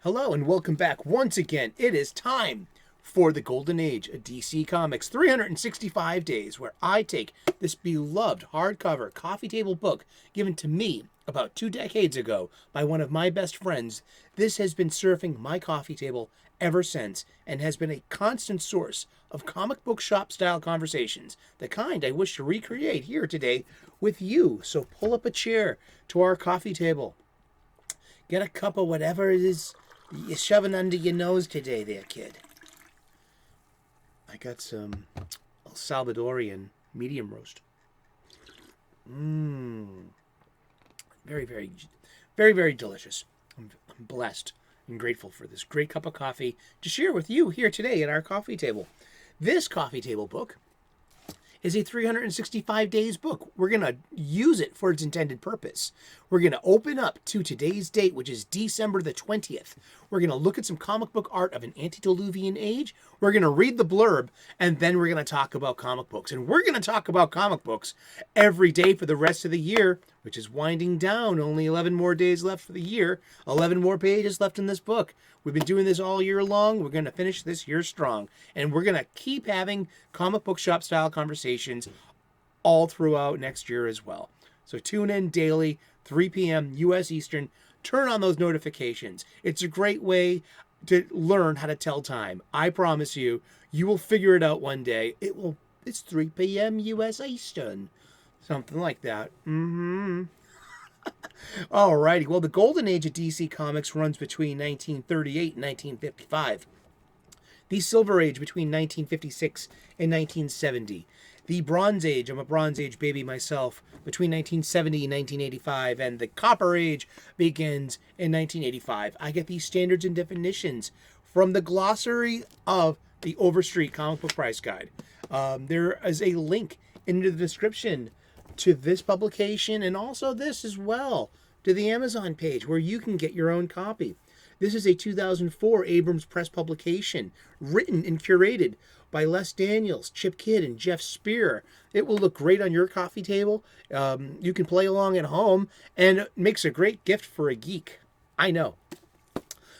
Hello and welcome back once again. It is time for the Golden Age of DC Comics, 365 days, where I take this beloved hardcover coffee table book given to me about 2 decades ago by one of my best friends. This has been surfing my coffee table ever since and has been a constant source of comic book shop style conversations, the kind I wish to recreate here today with you. So pull up a chair to our coffee table. Get a cup of whatever it is you're shoving under your nose today there, kid. I got some Salvadorian medium roast. Very, very, very, very delicious. I'm blessed and grateful for this great cup of coffee to share with you here today at our coffee table. This coffee table book is a 365 days book. We're going to use it for its intended purpose. We're going to open up to today's date, which is December the 20th. We're going to look at some comic book art of an antediluvian age. We're going to read the blurb, and then we're going to talk about comic books. And we're going to talk about comic books every day for the rest of the year, which is winding down. Only 11 more days left for the year. 11 more pages left in this book. We've been doing this all year long. We're going to finish this year strong. And we're going to keep having comic book shop style conversations all throughout next year as well. So tune in daily, 3 p.m. U.S. Eastern. Turn on those notifications. It's a great way to learn how to tell time. I promise you, you will figure it out one day. It's 3 p.m. U.S. Eastern. Something like that. Alrighty, well, the Golden Age of DC Comics runs between 1938 and 1955. The Silver Age between 1956 and 1970. The Bronze Age, I'm a Bronze Age baby myself, between 1970 and 1985. And the Copper Age begins in 1985. I get these standards and definitions from the glossary of the Overstreet Comic Book Price Guide. There is a link in the description to this publication and also this as well, to the Amazon page where you can get your own copy. This is a 2004 Abrams press publication, written and curated by Les Daniels, Chip Kidd, and Geoff Spear. It will look great on your coffee table. You can play along at home, and it makes a great gift for a geek. I know.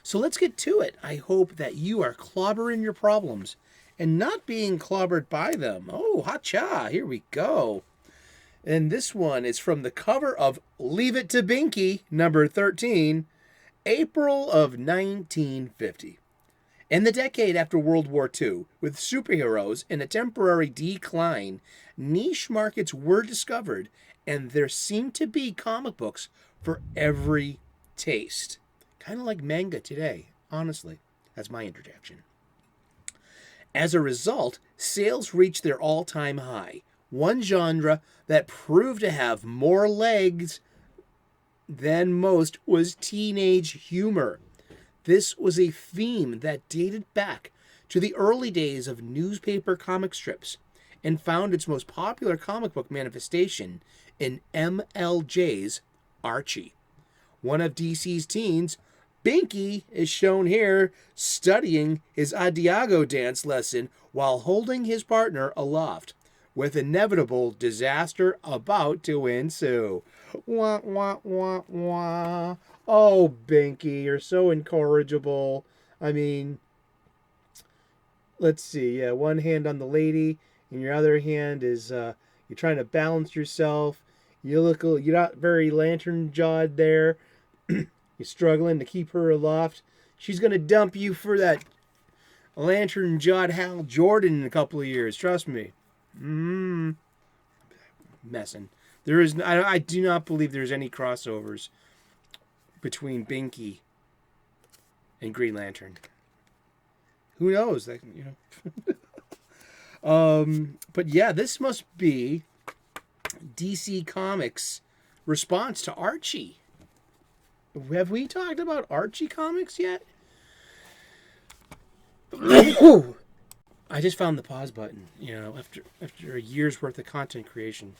So let's get to it. I hope that you are clobbering your problems and not being clobbered by them. Oh, ha-cha, here we go. And this one is from the cover of Leave It to Binky, number 13, April of 1950. In the decade after World War II, with superheroes in a temporary decline, niche markets were discovered, and there seemed to be comic books for every taste. Kind of like manga today, honestly. That's my interjection. As a result, sales reached their all-time high. One genre that proved to have more legs than most was teenage humor. This was a theme that dated back to the early days of newspaper comic strips and found its most popular comic book manifestation in MLJ's Archie. One of DC's teens, Binky, is shown here studying his Adiago dance lesson while holding his partner aloft, with inevitable disaster about to ensue. Wah, wah, wah, wah. Oh, Binky, you're so incorrigible. I mean, let's see. Yeah, one hand on the lady, and your other hand is, you're trying to balance yourself. You're not very lantern-jawed there. You're struggling to keep her aloft. She's going to dump you for that lantern-jawed Hal Jordan in a couple of years. Trust me. Messing. I do not believe there's any crossovers between Binky and Green Lantern. Who knows? But yeah, this must be DC Comics' response to Archie. Have we talked about Archie comics yet? I just found the pause button, after a year's worth of content creation.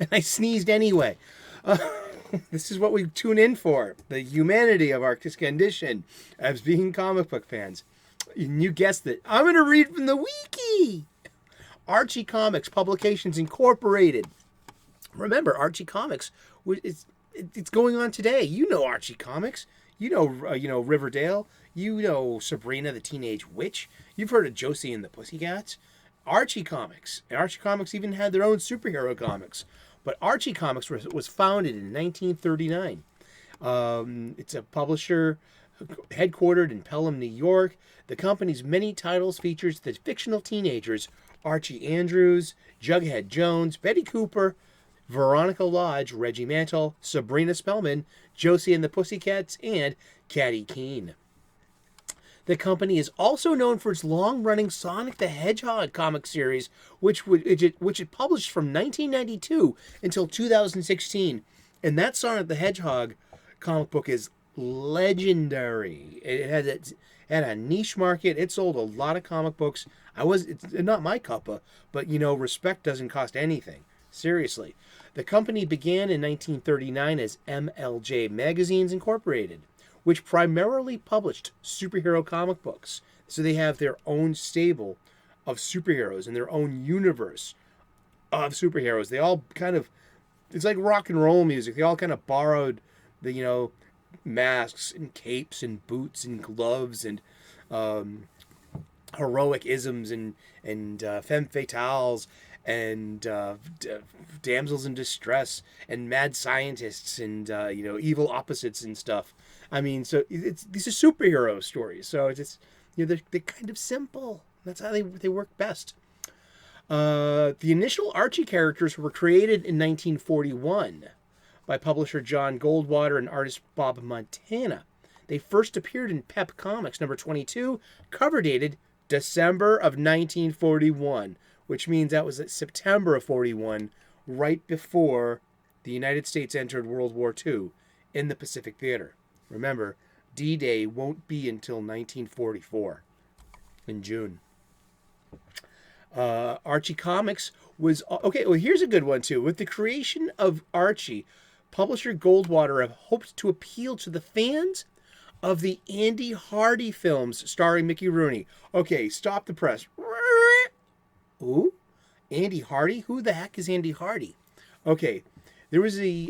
And I sneezed anyway. This is what we tune in for. The humanity of our condition as being comic book fans. And you guessed it. I'm going to read from the wiki. Archie Comics Publications Incorporated. Remember, Archie Comics, it's going on today. You know Archie Comics. Riverdale. You know Sabrina the Teenage Witch. You've heard of Josie and the Pussycats. Archie Comics. And Archie Comics even had their own superhero comics. But Archie Comics was founded in 1939. It's a publisher headquartered in Pelham, New York. The company's many titles features the fictional teenagers Archie Andrews, Jughead Jones, Betty Cooper, Veronica Lodge, Reggie Mantle, Sabrina Spellman, Josie and the Pussycats, and Caddy Keene. The company is also known for its long-running Sonic the Hedgehog comic series, which it published from 1992 until 2016. And that Sonic the Hedgehog comic book is legendary. It had a niche market. It sold a lot of comic books. It's not my cuppa, but respect doesn't cost anything. Seriously. The company began in 1939 as MLJ Magazines Incorporated, which primarily published superhero comic books. So they have their own stable of superheroes and their own universe of superheroes. They all it's like rock and roll music. They all kind of borrowed the, masks and capes and boots and gloves and heroic isms and femme fatales and damsels in distress and mad scientists and evil opposites and stuff. I mean, so these are superhero stories. So it's they're kind of simple. That's how they work best. The initial Archie characters were created in 1941 by publisher John Goldwater and artist Bob Montana. They first appeared in Pep Comics number 22, cover dated December of 1941, which means that was September of 41, right before the United States entered World War II in the Pacific Theater. Remember, D-Day won't be until 1944 in June. Archie Comics was... Okay, well, here's a good one, too. With the creation of Archie, publisher Goldwater have hoped to appeal to the fans of the Andy Hardy films starring Mickey Rooney. Okay, stop the press. Ooh, Andy Hardy? Who the heck is Andy Hardy? Okay, there was a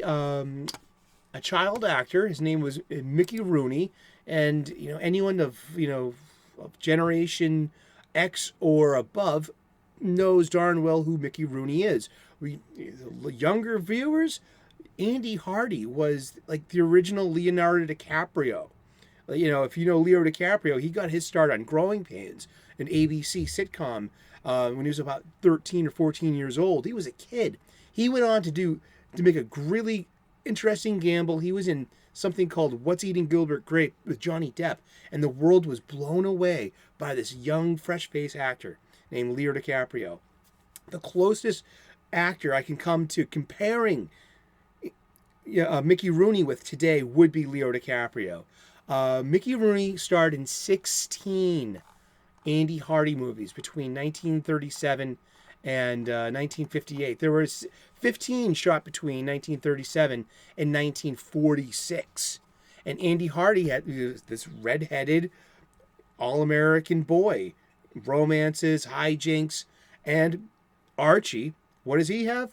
child actor. His name was Mickey Rooney, and anyone of of Generation X or above knows darn well who Mickey Rooney is. Younger viewers, Andy Hardy was like the original Leonardo DiCaprio. If you know Leo DiCaprio, he got his start on Growing Pains, an ABC sitcom, when he was about 13 or 14 years old. He was a kid. He went on to make a really interesting gamble. He was in something called What's Eating Gilbert Grape with Johnny Depp, and the world was blown away by this young, fresh-faced actor named Leo DiCaprio. The closest actor I can come to comparing Mickey Rooney with today would be Leo DiCaprio. Mickey Rooney starred in 16 Andy Hardy movies between 1937 and 1958. There were 15 shot between 1937 and 1946. And Andy Hardy had this red-headed, all-American boy. Romances, hijinks, and Archie, what does he have?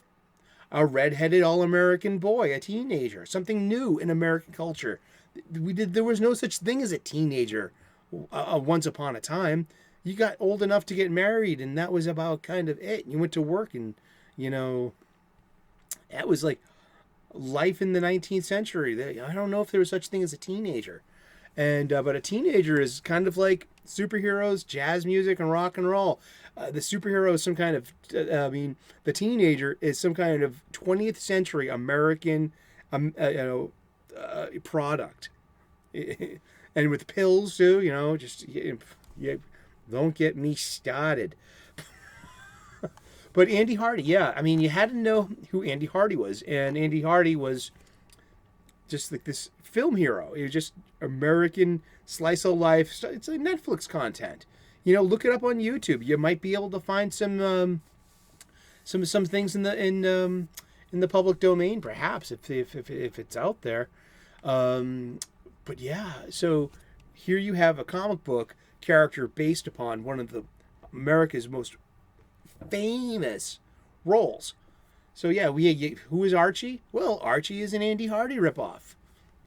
A red-headed all-American boy, a teenager, something new in American culture. There was no such thing as a teenager once upon a time. You got old enough to get married, and that was about kind of it. You went to work, and that was like life in the 19th century. I don't know if there was such thing as a teenager, but a teenager is kind of like superheroes, jazz music, and rock and roll. The superhero is some kind of, the teenager is some kind of 20th century American, product. And with pills too, don't get me started. But Andy Hardy, yeah, you had to know who Andy Hardy was, and Andy Hardy was just like this film hero. He was just American slice of life. It's like Netflix content. Look it up on YouTube. You might be able to find some things in the public domain, perhaps if it's out there. But yeah, so here you have a comic book character based upon one of America's most famous roles. So yeah, who is Archie? Well, Archie is an Andy Hardy ripoff.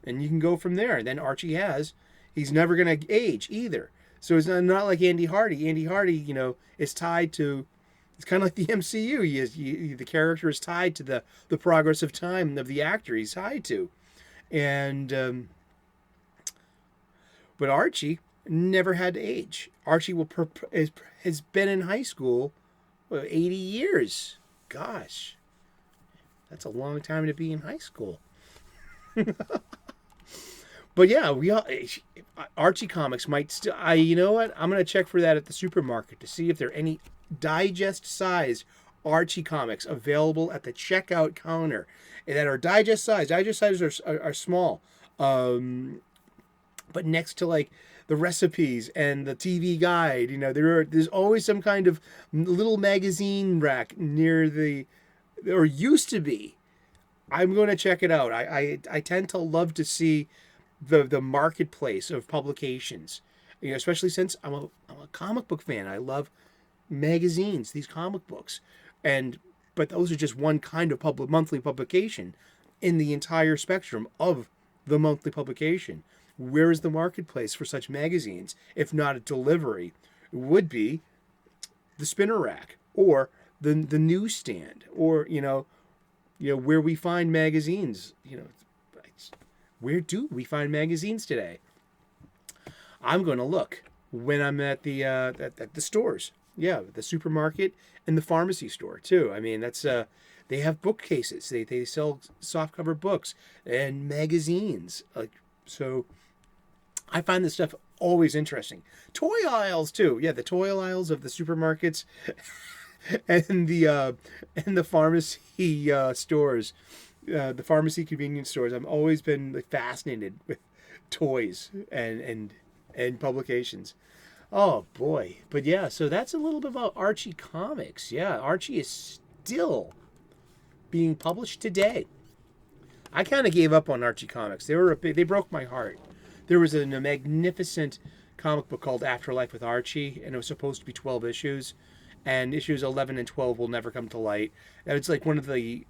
and you can go from there. And then Archie he's never going to age either. So it's not like Andy Hardy. Andy Hardy, is tied to, it's kind of like the MCU. The character is tied to the progress of time of the actor he's tied to. And, but Archie never had to age. Archie has been in high school 80 years. Gosh, that's a long time to be in high school. But yeah, Archie comics might still. You know what? I'm gonna check for that at the supermarket to see if there are any digest-sized Archie comics available at the checkout counter that are digest size. Digest sizes are small, but next to like the recipes and the TV guide, there's always some kind of little magazine rack near or used to be. I'm going to check it out. I tend to love to see the marketplace of publications, especially since I'm a comic book fan. I love magazines, these comic books, but those are just one kind of monthly publication in the entire spectrum of the monthly publication. Where is the marketplace for such magazines, if not a delivery? It would be the spinner rack or the newsstand, or where we find magazines. Where do we find magazines today? I'm going to look when I'm at the stores. Yeah, the supermarket and the pharmacy store too. I mean, that's they have bookcases. They sell softcover books and magazines. So I find this stuff always interesting. Toy aisles too. Yeah, the toy aisles of the supermarkets and the pharmacy stores, the pharmacy convenience stores. I've always been fascinated with toys and publications. Oh boy. But yeah, so that's a little bit about Archie comics. Yeah, Archie is still being published today. I kind of gave up on Archie comics. They broke my heart. There was a magnificent comic book called Afterlife with Archie, and it was supposed to be 12 issues, and issues 11 and 12 will never come to light. And it's like one of the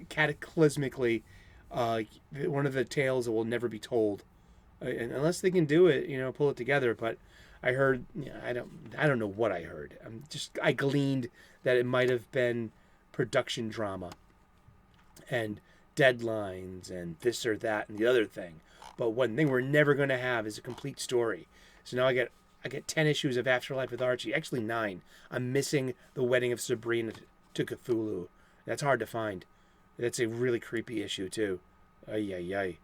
cataclysmically one of the tales that will never be told, and unless they can do it, pull it together. But I heard, I don't know what I heard. I gleaned that it might have been production drama and deadlines and this or that and the other thing. But one thing we're never going to have is a complete story. So now I get 10 issues of Afterlife with Archie. Actually 9. I'm missing the wedding of Sabrina to Cthulhu. That's hard to find. That's a really creepy issue too. Ay, ay, ay.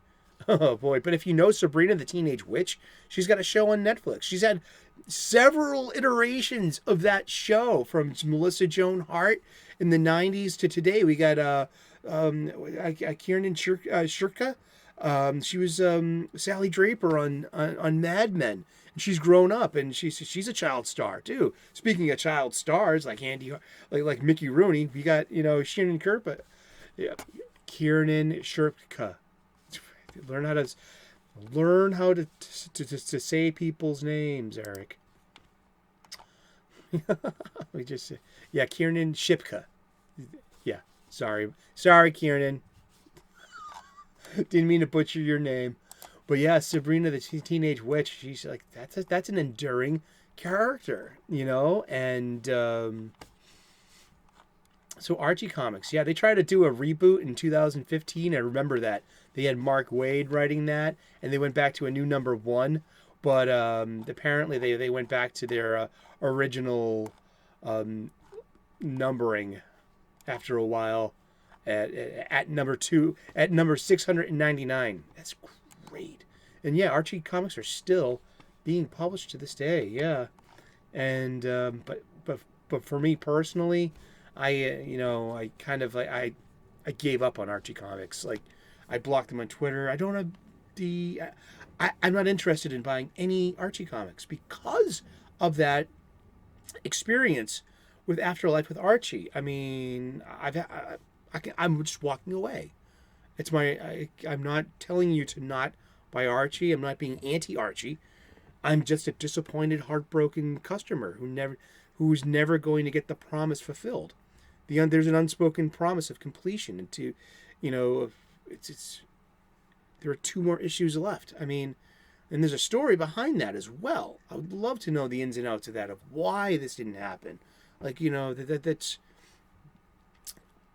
Oh boy. But if you know Sabrina the Teenage Witch, she's got a show on Netflix. She's had several iterations of that show, from Melissa Joan Hart in the 90s to today. We got Kiernan Shirka. She was Sally Draper on Mad Men. And she's grown up, and she's a child star too. Speaking of child stars, like like Mickey Rooney, we got Kiernan Shirka. Yeah, Kiernan Shirka. Learn how to say people's names, Eric. Kiernan Shipka. Yeah, sorry, Kiernan. Didn't mean to butcher your name, but yeah, Sabrina the Teenage Witch. She's like that's an enduring character, and so Archie comics. Yeah, they tried to do a reboot in 2015. I remember that they had Mark Waid writing that, and they went back to a new number 1, but apparently they went back to their original numbering after a while. At number 2, at number 699. That's great. And yeah, Archie comics are still being published to this day. Yeah, and but for me personally, I kind of I gave up on Archie comics. Like, I blocked them on Twitter. I don't have I'm not interested in buying any Archie comics because of that experience with Afterlife with Archie. I mean, I'm just walking away. I'm not telling you to not buy Archie. I'm not being anti-Archie. I'm just a disappointed, heartbroken customer who's never going to get the promise fulfilled. There's an unspoken promise of completion, and it's there are 2 more issues left. I mean, and there's a story behind that as well. I would love to know the ins and outs of that, of why this didn't happen. Like, that's,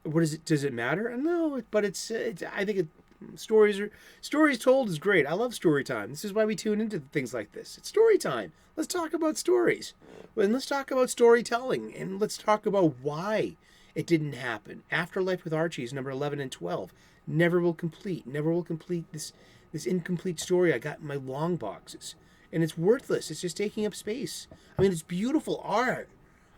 what is it? Does it matter? No, but it's I think stories told is great. I love story time. This is why we tune into things like this. It's story time. Let's talk about stories. And let's talk about storytelling. And let's talk about why it didn't happen. Afterlife with Archie is number 11 and 12. Never will complete this incomplete story I got in my long boxes. And it's worthless. It's just taking up space. I mean, it's beautiful art.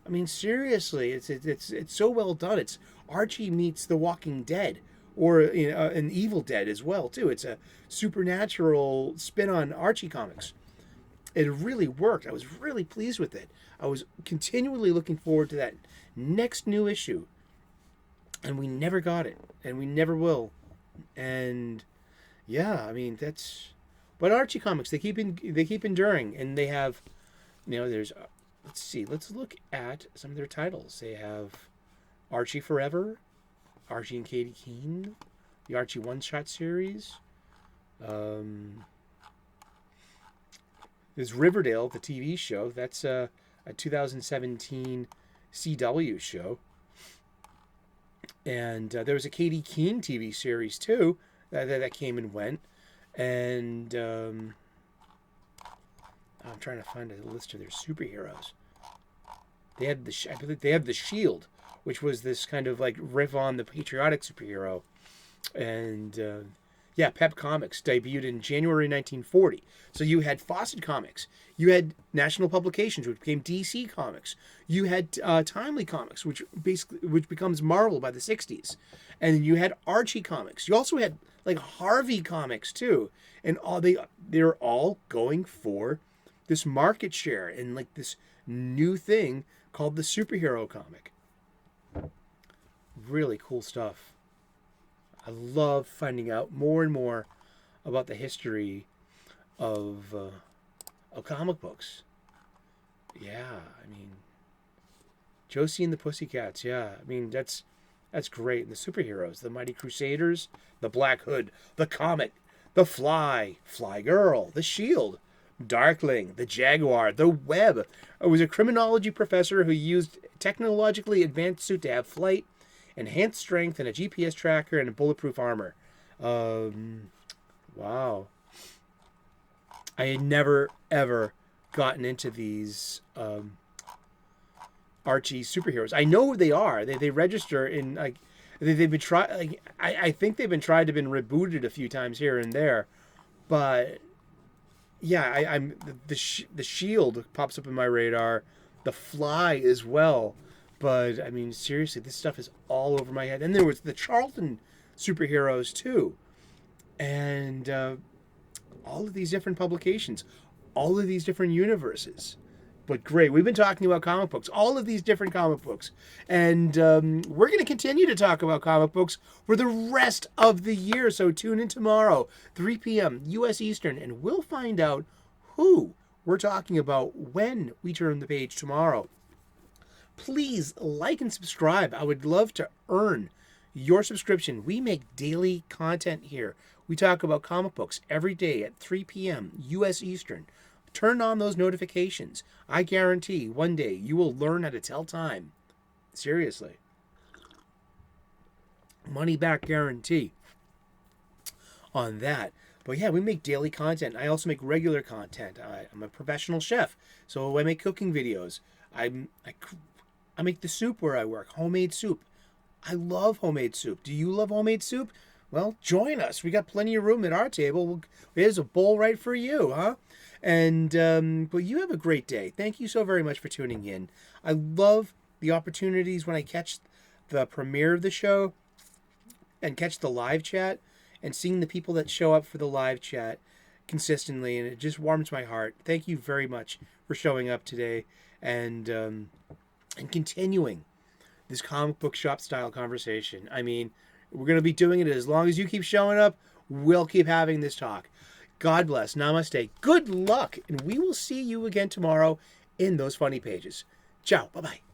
I mean, seriously, it's so well done. It's Archie meets The Walking Dead, or an Evil Dead as well too. It's a supernatural spin on Archie comics. It really worked. I was really pleased with it. I was continually looking forward to that next new issue, and we never got it, and we never will. And yeah, I mean, that's, but Archie comics, they keep enduring, and they have, there's, let's see, let's look at some of their titles. They have Archie Forever, Archie and Katie Keene, the Archie one-shot series. There's Riverdale, the TV show. That's a 2017 CW show. And there was a Katie Keene TV series too that came and went. And I'm trying to find a list of their superheroes. They had the Shield, which was this kind of like riff on the patriotic superhero. And Pep Comics debuted in January 1940. So you had Fawcett Comics. You had National Publications, which became DC Comics. You had Timely Comics, which becomes Marvel by the 60s. And you had Archie Comics. You also had like Harvey Comics too. And they're all going for this market share and like this new thing called the superhero comic. Really cool stuff. I love finding out more and more about the history of comic books. Yeah, I mean, Josie and the Pussycats. Yeah, I mean, that's great. And the superheroes, the Mighty Crusaders, the Black Hood, the Comet, the Fly, Fly Girl, the Shield, Darkling, the Jaguar, the Web. I was a criminology professor who used technologically advanced suit to have flight, enhanced strength, and a GPS tracker and a bulletproof armor. Wow. I had never, ever gotten into these Archie superheroes. I know who they are. They register in, like, they've been tried. Like, I think they've been rebooted a few times here and there. But yeah, I'm the Shield pops up in my radar. The Fly as well. But, I mean, seriously, this stuff is all over my head. And there was the Charlton superheroes, too. And all of these different publications. All of these different universes. But great. We've been talking about comic books. All of these different comic books. And we're going to continue to talk about comic books for the rest of the year. So tune in tomorrow, 3 p.m. U.S. Eastern. And we'll find out who we're talking about when we turn the page tomorrow. Please like and subscribe. I would love to earn your subscription. We make daily content here. We talk about comic books every day at 3 p.m. U.S. Eastern. Turn on those notifications. I guarantee one day you will learn how to tell time. Seriously. Money back guarantee on that. But yeah, we make daily content. I also make regular content. I'm a professional chef, so I make cooking videos. I make the soup where I work, homemade soup. I love homemade soup. Do you love homemade soup? Well, join us. We got plenty of room at our table. There's a bowl right for you, huh? And but you have a great day. Thank you so very much for tuning in. I love the opportunities when I catch the premiere of the show and catch the live chat and seeing the people that show up for the live chat consistently, and it just warms my heart. Thank you very much for showing up today and continuing this comic book shop style conversation. I mean, we're going to be doing it as long as you keep showing up. We'll keep having this talk. God bless. Namaste. Good luck. And we will see you again tomorrow in those funny pages. Ciao. Bye-bye.